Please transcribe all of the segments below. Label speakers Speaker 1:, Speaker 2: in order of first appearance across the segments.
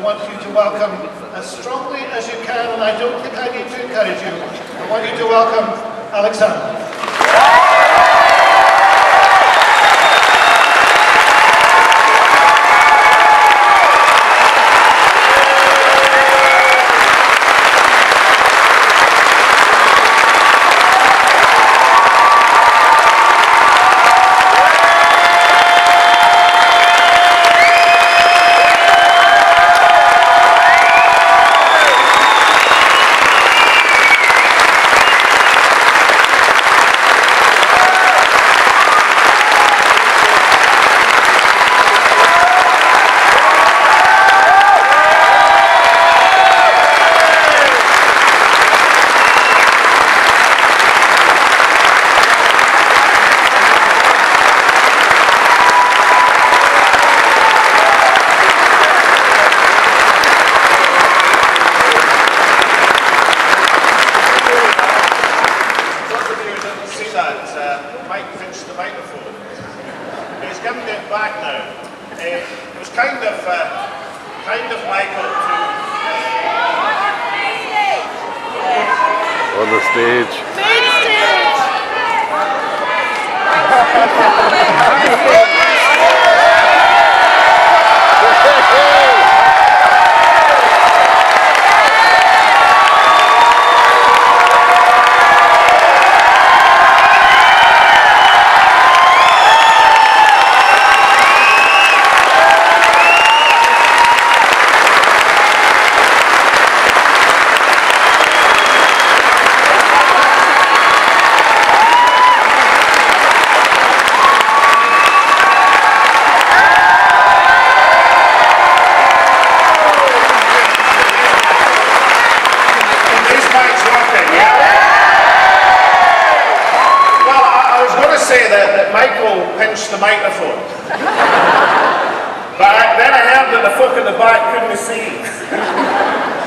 Speaker 1: want you to welcome as strongly as you can, and I don't think I need to encourage you. I want you to welcome Alexander.
Speaker 2: On the stage.
Speaker 3: Main
Speaker 1: Michael pinched the microphone. But then I heard that the folk in the back couldn't see.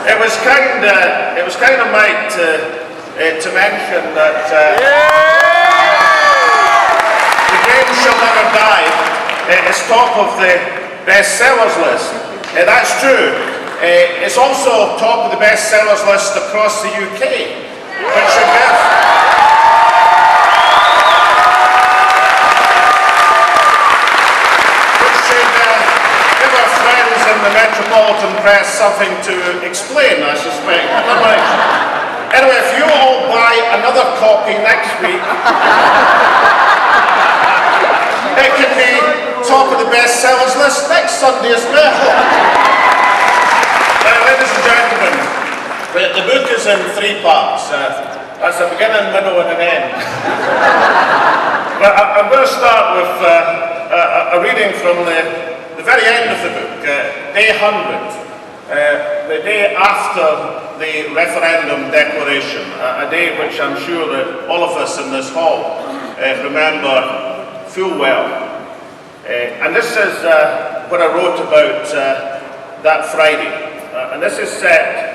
Speaker 1: It was kind of Mike to mention that The Game Shall Never Die is top of the bestsellers list. That's true. It's also top of the bestsellers list across the UK, which should give our friends in the Metropolitan Press something to explain, I suspect. Anyway, if you all buy another copy next week, it can be top of the bestsellers list next Sunday as well. Ladies and gentlemen, the book is in 3 parts. That's a beginning, middle and an end. But I'm going to start with a reading from the very end of the book, day 100, the day after the referendum declaration, a day which I'm sure that all of us in this hall remember full well. And this is what I wrote about that Friday. And this is set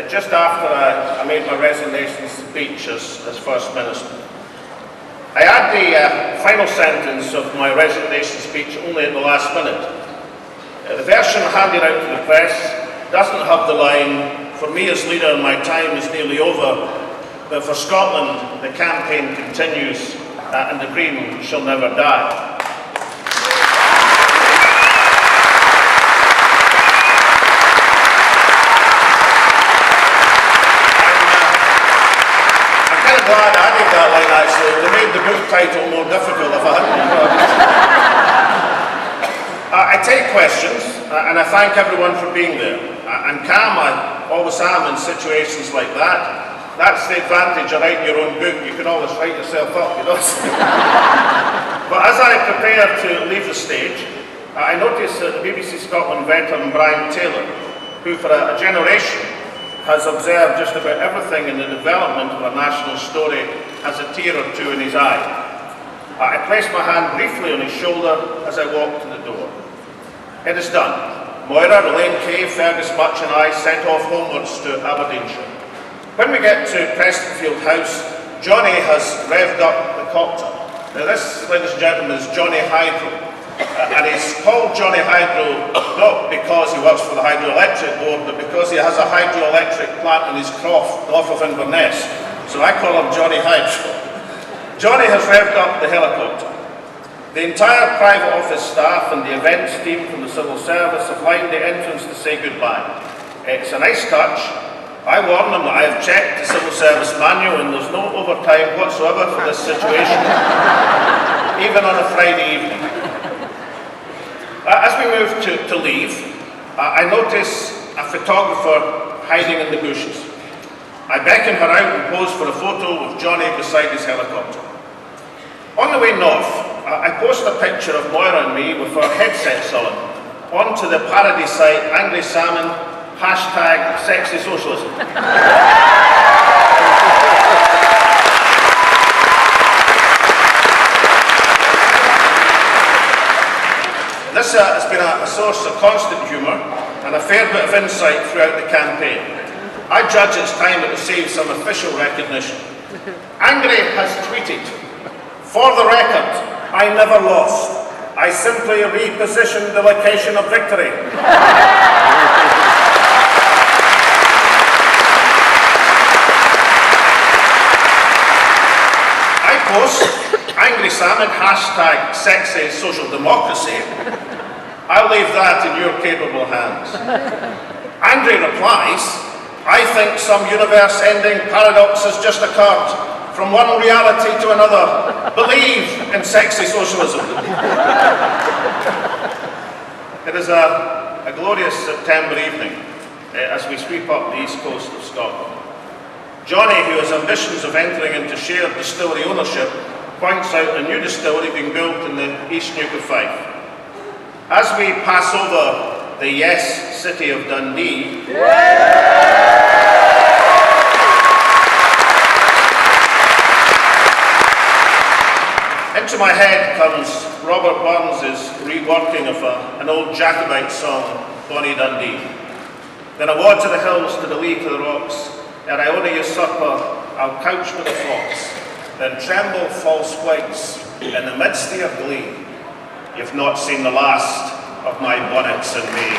Speaker 1: just after I made my resignation speech as First Minister. I add the final sentence of my resignation speech only at the last minute. The version handed out to the press doesn't have the line, "For me as leader, my time is nearly over, but for Scotland, the campaign continues and the dream shall never die." Glad I did that line actually. They made the book title more difficult if I hadn't. I take questions and I thank everyone for being there. And calm, I always am in situations like that. That's the advantage of writing your own book. You can always write yourself up, you know. But as I prepare to leave the stage, I notice that the BBC Scotland veteran Brian Taylor, who for a generation has observed just about everything in the development of a national story, has a tear or two in his eye. I placed my hand briefly on his shoulder as I walked to the door. It is done. Moira, Elaine Kay, Fergus Much and I set off homewards to Aberdeenshire. When we get to Prestonfield House, Johnny has revved up the copter. Now this, ladies and gentlemen, is Johnny Hydro. And he's called Johnny Hydro not because he works for the Hydroelectric Board, but because he has a hydroelectric plant in his croft north of Inverness. So I call him Johnny Hydro. Johnny has revved up the helicopter. The entire private office staff and the events team from the civil service have lined the entrance to say goodbye. It's a nice touch. I warn them that I have checked the civil service manual and there's no overtime whatsoever for this situation, even on a Friday evening. As we move to leave, I notice a photographer hiding in the bushes. I beckon her out and pose for a photo with Johnny beside his helicopter. On the way north, I post a picture of Moira and me with our headsets on onto the parody site Angry Salmon #SexySocialism. This has been a source of constant humour and a fair bit of insight throughout the campaign. I judge it's time to receive some official recognition. Angry has tweeted, "For the record, I never lost. I simply repositioned the location of victory." I post, Angry Salmon #SexySocialDemocracy. I'll leave that in your capable hands. Angry replies, "I think some universe-ending paradox has just occurred. From one reality to another. Believe in sexy socialism." It is a glorious September evening as we sweep up the east coast of Scotland. Johnny, who has ambitions of entering into shared distillery ownership, points out a new distillery being built in the East Neuk of Fife. As we pass over the yes city of Dundee, into my head comes Robert Burns' reworking of an old Jacobite song, Bonnie Dundee. Then I wad to the hills to the lee to the rocks, ere I own a usurper, I'll couch with a fox. Then tremble false whites in the midst of your glee. You've not seen the last of my bonnets and me.